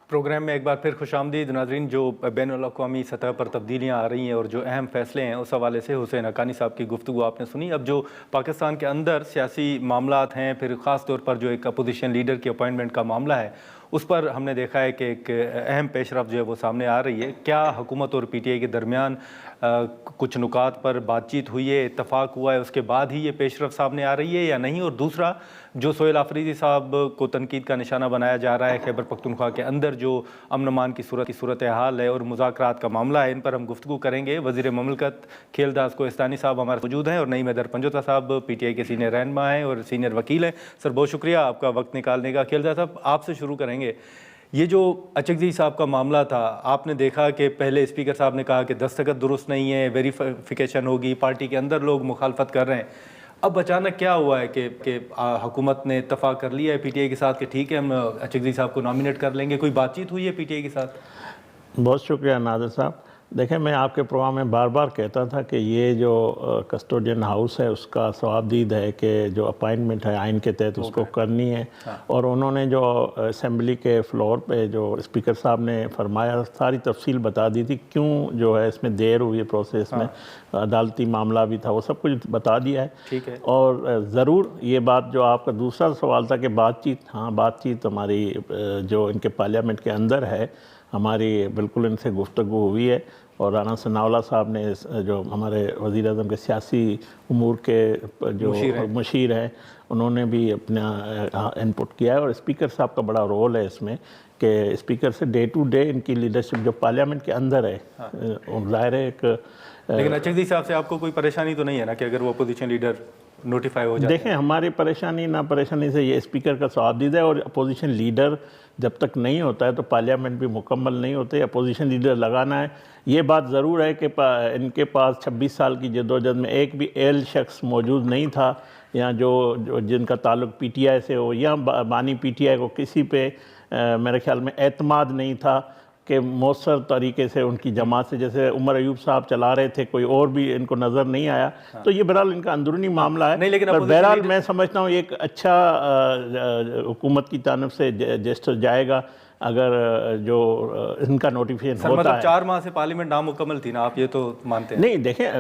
Programme میں ایک بار پھر خوش آمدید ناظرین. جو بین الاقوامی سطح پر تبدیلیاں آ رہی ہیں اور جو اہم فیصلے ہیں اس حوالے سے حسین حقانی صاحب کی گفتگو آپ نے سنی. اب جو پاکستان کے اندر سیاسی معاملات ہیں, پھر خاص طور پر جو ایک اپوزیشن لیڈر کی اپوائنٹمنٹ کا معاملہ ہے, اس پر ہم نے دیکھا ہے کہ ایک اہم پیش رفت جو ہے وہ سامنے آ رہی ہے. کیا حکومت اور پی ٹی آئی کے درمیان کچھ نکات پر بات چیت ہوئی ہے, اتفاق ہوا ہے, اس کے بعد ہی یہ پیش رفت سامنے آ رہی ہے یا نہیں؟ اور دوسرا, جو سہیل آفریدی صاحب کو تنقید کا نشانہ بنایا جا رہا ہے خیبر پختونخوا کے اندر جو امن امان کی صورت حال ہے اور مذاکرات کا معاملہ ہے, ان پر ہم گفتگو کریں گے. وزیر مملکت کھیلداس کوہستانی صاحب ہمارے موجود ہیں اور نعیم حیدر پنجوتا صاحب پی ٹی آئی کے سینئر رہنما ہیں اور سینئر وکیل ہیں. سر بہت شکریہ آپ کا وقت نکالنے کا. کھیلداس صاحب آپ سے شروع کریں گے. یہ جو اچکزئی صاحب کا معاملہ تھا, آپ نے دیکھا کہ پہلے اسپیکر صاحب نے کہا کہ دستخط درست نہیں ہے, ویریفیکیشن ہوگی, پارٹی کے اندر لوگ مخالفت کر رہے ہیں. اب اچانک کیا ہوا ہے کہ حکومت نے اتفاق کر لیا ہے پی ٹی آئی کے ساتھ کہ ٹھیک ہے ہم اچکزئی صاحب کو نامینیٹ کر لیں گے؟ کوئی بات چیت ہوئی ہے پی ٹی آئی کے ساتھ؟ بہت شکریہ ناظر صاحب. دیکھیں, میں آپ کے پروگرام میں بار بار کہتا تھا کہ یہ جو کسٹوڈین ہاؤس ہے اس کا ثوابدید ہے کہ جو اپائنٹمنٹ ہے آئین کے تحت اس کو کرنی ہے. اور انہوں نے جو اسمبلی کے فلور پہ جو اسپیکر صاحب نے فرمایا, ساری تفصیل بتا دی تھی کیوں جو ہے اس میں دیر ہوئی ہے پروسیس میں, عدالتی معاملہ بھی تھا, وہ سب کچھ بتا دیا ہے. ٹھیک ہے. اور ضرور یہ بات جو آپ کا دوسرا سوال تھا کہ بات چیت, ہاں بات چیت ہماری جو ان کے پارلیمنٹ کے اندر ہے, ہماری بالکل ان سے گفتگو ہوئی ہے. اور رانا ثناء اللہ صاحب نے جو ہمارے وزیر اعظم کے سیاسی امور کے جو مشیر ہیں, انہوں نے بھی اپنا انپٹ کیا ہے. اور اسپیکر صاحب کا بڑا رول ہے اس میں کہ اسپیکر سے ڈے ٹو ڈے ان کی لیڈرشپ جو پارلیمنٹ کے اندر ہے, ظاہر ہے ایک. لیکن اچکزئی صاحب سے آپ کو کوئی پریشانی تو نہیں ہے نا کہ اگر وہ اپوزیشن لیڈر نوٹیفائی ہو جائے؟ دیکھیں, ہماری پریشانی نہ پریشانی سے یہ اسپیکر کا ثوابدید ہے. اور اپوزیشن لیڈر جب تک نہیں ہوتا ہے تو پارلیمنٹ بھی مکمل نہیں ہوتے. اپوزیشن لیڈر لگانا ہے. یہ بات ضرور ہے کہ ان کے پاس 26 سال کی جدوجہد میں ایک بھی اہل شخص موجود نہیں تھا, یا جو جن کا تعلق پی ٹی آئی سے ہو, یا بانی پی ٹی آئی کو کسی پہ میرے خیال میں اعتماد نہیں تھا کہ مؤثر طریقے سے ان کی جماعت سے, جیسے عمر ایوب صاحب چلا رہے تھے, کوئی اور بھی ان کو نظر نہیں آیا. تو یہ بہرحال ان کا اندرونی معاملہ ہے. پر بہرحال میں سمجھتا ہوں ایک اچھا حکومت کی جانب سے جسٹر جائے گا اگر جو ان کا نوٹیفیکیشن ہوتا ہے. مطلب 4 ماہ سے پارلیمنٹ نامکمل تھی نا, آپ یہ تو مانتے ہیں؟ نہیں, دیکھیں,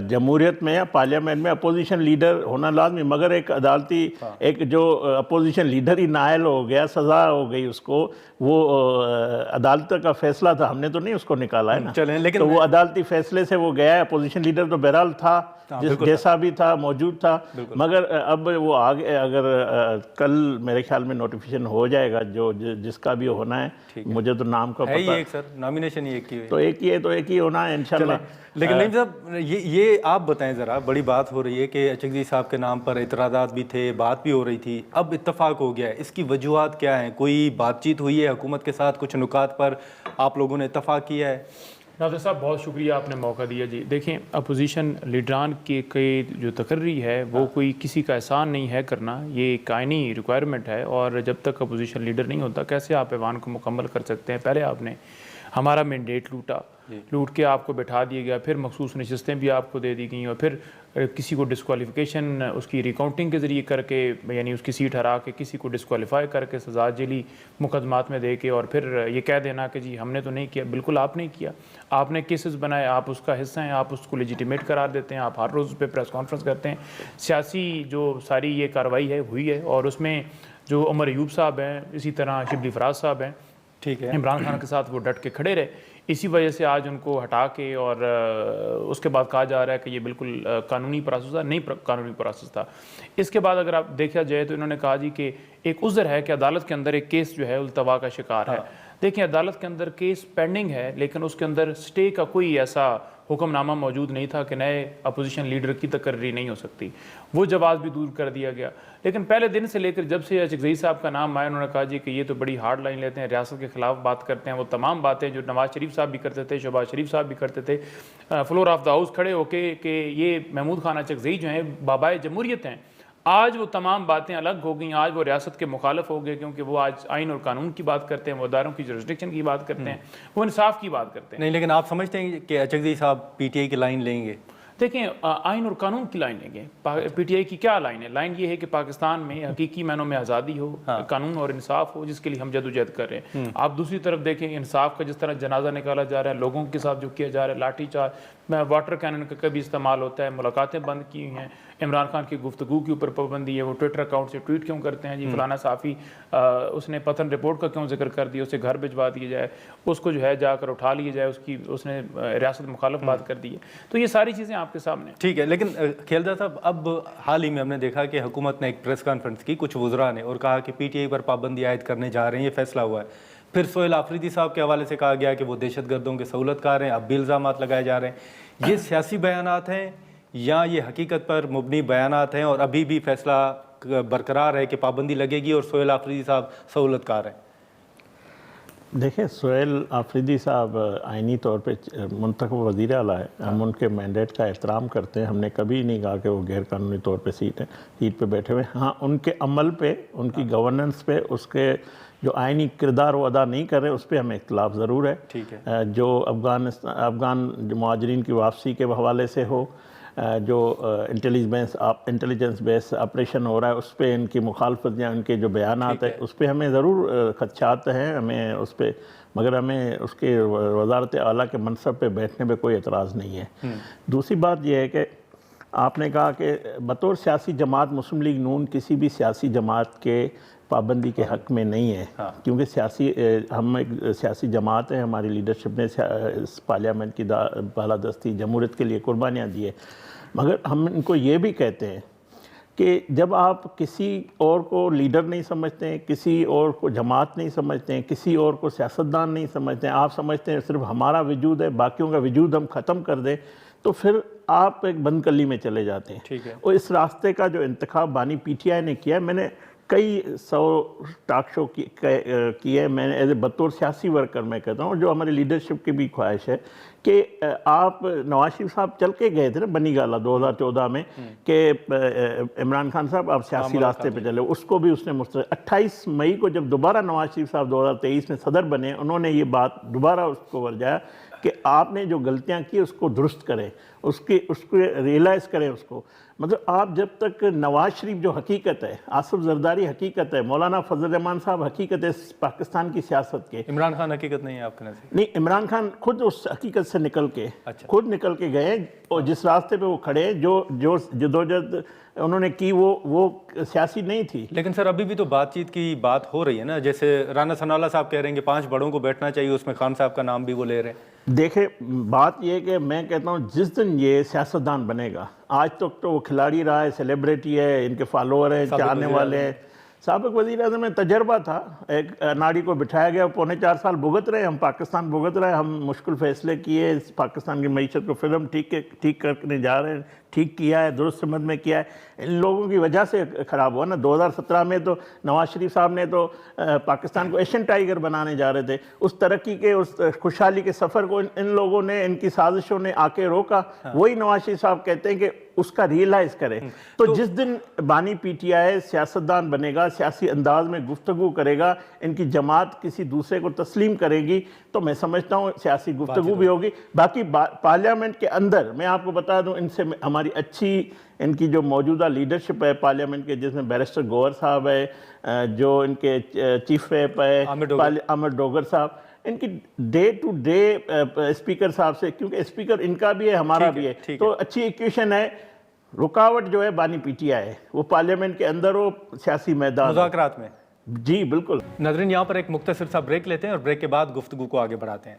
جمہوریت میں یا پارلیمنٹ میں اپوزیشن لیڈر ہونا لازمی, مگر ایک عدالتی ایک جو اپوزیشن لیڈر ہی نائل ہو گیا, سزا ہو گئی اس کو, وہ عدالت کا فیصلہ تھا, ہم نے تو نہیں اس کو نکالا ہے نا. تو وہ عدالتی فیصلے سے وہ گیا ہے. اپوزیشن لیڈر تو بہرحال تھا, جیسا بھی تھا موجود تھا. مگر اب وہ آگے اگر کل میرے خیال میں نوٹیفیکیشن ہو جائے گا جو جس کا بھی ہونا ہے, مجھے تو نام کا پتہ ہے, سر نامینیشن ہی ایک ہی تو ایک ہی ہے, تو ایک ہی ہونا ہے انشاءاللہ. لیکن نعیم صاحب, یہ آپ بتائیں ذرا, بڑی بات ہو رہی ہے کہ اچکزئی صاحب کے نام پر اعتراضات بھی تھے, بات بھی ہو رہی تھی, اب اتفاق ہو گیا ہے, اس کی وجوہات کیا ہیں؟ کوئی بات چیت ہوئی ہے حکومت کے ساتھ, کچھ نکات پر آپ لوگوں نے اتفاق کیا ہے؟ ناظر صاحب بہت شکریہ, آپ نے موقع دیا. جی دیکھیں, اپوزیشن لیڈران کی جو تقرری ہے وہ کوئی کسی کا احسان نہیں ہے کرنا, یہ ایک آئینی ریکوائرمنٹ ہے. اور جب تک اپوزیشن لیڈر نہیں ہوتا کیسے آپ ایوان کو مکمل کر سکتے ہیں؟ پہلے آپ نے ہمارا مینڈیٹ لوٹ کے آپ کو بٹھا دیا گیا, پھر مخصوص نشستیں بھی آپ کو دے دی گئیں, اور پھر کسی کو ڈسکوالیفیکیشن اس کی ریکاؤنٹنگ کے ذریعے کر کے, یعنی اس کی سیٹ ہرا کے کسی کو ڈسکوالیفائی کر کے سزا جیلی مقدمات میں دے کے, اور پھر یہ کہہ دینا کہ جی ہم نے تو نہیں کیا. بالکل آپ نے کیا, آپ نے کیسز بنائے, آپ اس کا حصہ ہیں, آپ اس کو لیجیٹیمیٹ قرار دیتے ہیں, آپ ہر روز پہ پریس کانفرنس کرتے ہیں. سیاسی جو ساری یہ کارروائی ہے ہوئی ہے, اور اس میں جو عمر ایوب صاحب ہیں, اسی طرح شبلی فراز صاحب ہیں, ٹھیک ہے, عمران خان کے ساتھ وہ ڈٹ کے کھڑے رہے. اسی وجہ سے آج ان کو ہٹا کے, اور اس کے بعد کہا جا رہا ہے کہ یہ بالکل قانونی پروسیس تھا. نہیں قانونی پروسیس تھا. اس کے بعد اگر آپ دیکھا جائے تو انہوں نے کہا جی کہ ایک عذر ہے کہ عدالت کے اندر ایک کیس جو ہے التوا کا شکار ہے. دیکھیں, عدالت کے اندر کیس پینڈنگ ہے, لیکن اس کے اندر سٹے کا کوئی ایسا حکم نامہ موجود نہیں تھا کہ نئے اپوزیشن لیڈر کی تقرری نہیں ہو سکتی. وہ جواز بھی دور کر دیا گیا. لیکن پہلے دن سے لے کر جب سے اچکزئی صاحب کا نام آیا, انہوں نے کہا جی کہ یہ تو بڑی ہارڈ لائن لیتے ہیں, ریاست کے خلاف بات کرتے ہیں. وہ تمام باتیں جو نواز شریف صاحب بھی کرتے تھے, شہباز شریف صاحب بھی کرتے تھے, فلور آف دا ہاؤس کھڑے ہو کے کہ یہ محمود خان اچکزئی جو ہیں بابائے جمہوریت ہیں, آج وہ تمام باتیں الگ ہو گئیں. آج وہ ریاست کے مخالف ہو گئے, کیونکہ وہ آج آئین اور قانون کی بات کرتے ہیں, وہ اداروں کی جورسڈکشن کی بات کرتے ہیں, وہ انصاف کی بات کرتے ہیں. نہیں, لیکن آپ سمجھتے ہیں کہ اچکزئی صاحب پی ٹی آئی کی لائن لیں گے؟ دیکھیں آئین اور قانون کی لائن لیں گے. پی ٹی آئی کی کیا لائن ہے؟ لائن یہ ہے کہ پاکستان میں حقیقی معنوں میں آزادی ہو, قانون اور انصاف ہو, جس کے لیے ہم جدوجہد کر رہے ہیں. آپ دوسری طرف دیکھیں انصاف کا جس طرح جنازہ نکالا جا رہا ہے, لوگوں کے ساتھ جو کیا جا رہا ہے, لاٹھی چارج, واٹر کینن کا کبھی استعمال ہوتا ہے, ملاقاتیں بند کی ہوئی ہیں, عمران خان کی گفتگو کے اوپر پابندی ہے, وہ ٹویٹر اکاؤنٹ سے ٹویٹ کیوں کرتے ہیں جی, فلانا صحافی اس نے پتن رپورٹ کا کیوں ذکر کر دیا, اسے گھر بھجوا دیا جائے, اس کو جو ہے جا کر اٹھا لیا جائے, اس نے ریاست مخالف بات کر دی ہے. تو یہ ساری چیزیں آپ کے سامنے. ٹھیک ہے, لیکن کھیلدہ صاحب اب حال ہی میں ہم نے دیکھا کہ حکومت نے ایک پریس کانفرنس کی کچھ وزراء نے اور کہا کہ پی ٹی آئی پر پابندی عائد کرنے جا رہے ہیں, یہ فیصلہ ہوا ہے. پھر سہیل آفریدی صاحب کے حوالے سے کہا گیا کہ وہ دہشت گردوں کے سہولت کار ہیں, اب بھی الزامات لگائے جا رہے ہیں. یہ سیاسی بیانات ہیں یا یہ حقیقت پر مبنی بیانات ہیں اور ابھی بھی فیصلہ برقرار ہے کہ پابندی لگے گی اور سہیل آفریدی صاحب سہولت کار ہیں؟ دیکھیں سہیل آفریدی صاحب آئینی طور پہ منتخب وزیر اعلیٰ ہے, ہم ان کے مینڈیٹ کا احترام کرتے ہیں. ہم نے کبھی نہیں کہا کہ وہ غیر قانونی طور پہ سیٹ پہ بیٹھے ہوئے. ہاں ان کے عمل پہ, ان کی گورننس پہ, اس کے جو آئینی کردار وہ ادا نہیں کر رہے, اس پہ ہمیں اختلاف ضرور ہے. ٹھیک ہے. جو افغان مہاجرین کی واپسی کے حوالے سے ہو, جو انٹیلیجنس بیس آپریشن ہو رہا ہے, اس پہ ان کی مخالفت یا ان کے جو بیانات ہیں اس پہ ہمیں ضرور خدشات ہیں, ہمیں اس پہ, مگر ہمیں اس کے وزارت اعلیٰ کے منصب پہ بیٹھنے پہ کوئی اعتراض نہیں ہے. دوسری بات یہ ہے کہ آپ نے کہا کہ بطور سیاسی جماعت مسلم لیگ نون کسی بھی سیاسی جماعت کے پابندی کے حق میں نہیں ہے, کیونکہ ہم ایک سیاسی جماعت ہیں. ہماری لیڈرشپ نے پارلیمنٹ کی بالادستی جمہوریت کے لیے قربانیاں دی ہے, مگر ہم ان کو یہ بھی کہتے ہیں کہ جب آپ کسی اور کو لیڈر نہیں سمجھتے ہیں, کسی اور کو جماعت نہیں سمجھتے ہیں, کسی اور کو سیاستدان نہیں سمجھتے ہیں, آپ سمجھتے ہیں صرف ہمارا وجود ہے, باقیوں کا وجود ہم ختم کر دیں, تو پھر آپ ایک بند کلی میں چلے جاتے ہیں. ٹھیک ہے. اور اس راستے کا جو انتخاب بانی پی ٹی آئی نے کیا ہے, میں نے کئی 100 ٹاک شو کیے, میں نے ایز اے بطور سیاسی ورکر میں کہتا ہوں, جو ہماری لیڈرشپ کی بھی خواہش ہے کہ آپ نواز شریف صاحب چل کے گئے تھے نا بنی گالہ 2014 میں کہ عمران خان صاحب آپ سیاسی راستے پہ چلے, اس کو بھی اس نے 28 مئی کو جب دوبارہ نواز شریف صاحب 2023 میں صدر بنے, انہوں نے یہ بات دوبارہ اس کو ورجایا کہ آپ نے جو غلطیاں کی اس کو درست کریں, اس کو ریئلائز کریں اس کو. مطلب آپ جب تک نواز شریف جو حقیقت ہے, آصف زرداری حقیقت ہے, مولانا فضل الرحمان صاحب حقیقت ہے پاکستان کی سیاست کے, عمران خان حقیقت نہیں ہے آپ کے نزدیک؟ نہیں, عمران خان خود اس حقیقت سے نکل کے گئے, اور جس راستے پہ وہ کھڑے, جو جدوجہد انہوں نے کی وہ سیاسی نہیں تھی. لیکن سر ابھی بھی تو بات چیت کی بات ہو رہی ہے نا, جیسے رانا ثناء اللہ صاحب کہہ رہے ہیں کہ 5 بڑوں کو بیٹھنا چاہیے, اس میں خان صاحب کا نام بھی وہ لے رہے ہیں. دیکھیں بات یہ کہ میں کہتا ہوں جس دن یہ سیاستدان بنے گا, آج تک تو وہ کھلاڑی رہا ہے, سیلیبریٹی ہے, ان کے فالوور ہیں, چاہنے والے ہیں. سابق وزیر اعظم میں تجربہ تھا, ایک ناڑی کو بٹھایا گیا, 4.25 سال بھگت رہے, ہم پاکستان بھگت رہے, ہم مشکل فیصلے کیے, پاکستان کی معیشت کو پھر ہم ٹھیک کرنے جا رہے ہیں, ٹھیک کیا ہے, درست سمت میں کیا ہے. ان لوگوں کی وجہ سے خراب ہوا نا. 2017 میں تو نواز شریف صاحب نے تو پاکستان کو ایشین ٹائیگر بنانے جا رہے تھے, اس ترقی کے, اس خوشحالی کے سفر کو ان لوگوں نے, ان کی سازشوں نے آ کے روکا. وہی نواز شریف صاحب کہتے ہیں کہ اس کا ریئلائز کرے. تو جس دن بانی پی ٹی آئی سیاستدان بنے گا, سیاسی انداز میں گفتگو کرے گا, ان کی جماعت کسی دوسرے کو تسلیم کرے گی, تو میں سمجھتا ہوں سیاسی گفتگو بھی ہوگی. باقی پارلیمنٹ کے اندر میں آپ کو بتا دوں, ان سے ہماری اچھی, ان کی جو موجودہ لیڈرشپ ہے پارلیمنٹ کے, جس میں بیرسٹر گوہر صاحب ہے, جو ان کے چیف ویپ ہے عامر ڈوگر صاحب, ان کی ڈے ٹو ڈے اسپیکر صاحب سے, کیونکہ اسپیکر ان کا بھی ہے ہمارا بھی ہے, تو اچھی ایکویشن ہے. رکاوٹ جو ہے بانی پی ٹی آئی ہے, وہ پارلیمنٹ کے اندر ہو, سیاسی میدان مذاکرات میں. جی بالکل. ناظرین یہاں پر ایک مختصر سا بریک لیتے ہیں اور بریک کے بعد گفتگو کو آگے بڑھاتے ہیں.